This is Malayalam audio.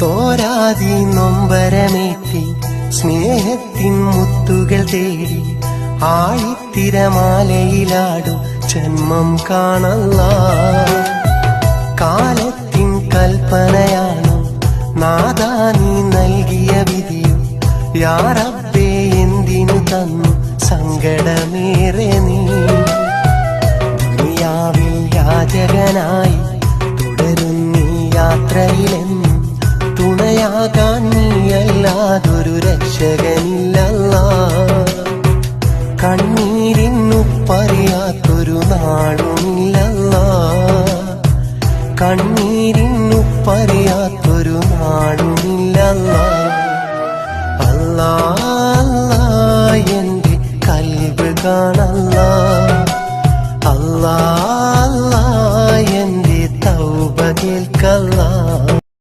തോരാതി നൊമ്പരമേറ്റി സ്നേഹത്തിൻ മുത്തുകൾ തേടി ആഴിത്തിരമാലയിലാടും ജന്മം കാണല്ല. കാലത്തിൻ കൽപ്പനയാണു നാദാ നീ നൽകിയ വിധിയും. യാ റബ്ബേ എന്തിനു തന്നു സങ്കടമേറെ നീ. ദുനിയാവിൽ യാചകനായി തുടരുന്നീ യാത്രയിലെന്നും തുണയാകാൻ നീയല്ലാതൊരു രക്ഷകനില്ലല്ലാ. കണ്ണീരിന്നുപ്പറിയാത്തൊരു നാളുമില്ലല്ലാ. കണ്ണീരിന്നുപ്പറിയാത്തൊരു നാളുമില്ലല്ലാ. അല്ലാ അല്ലാ എന്റെ കൽബ് കാണല്ലാ. അല്ലാ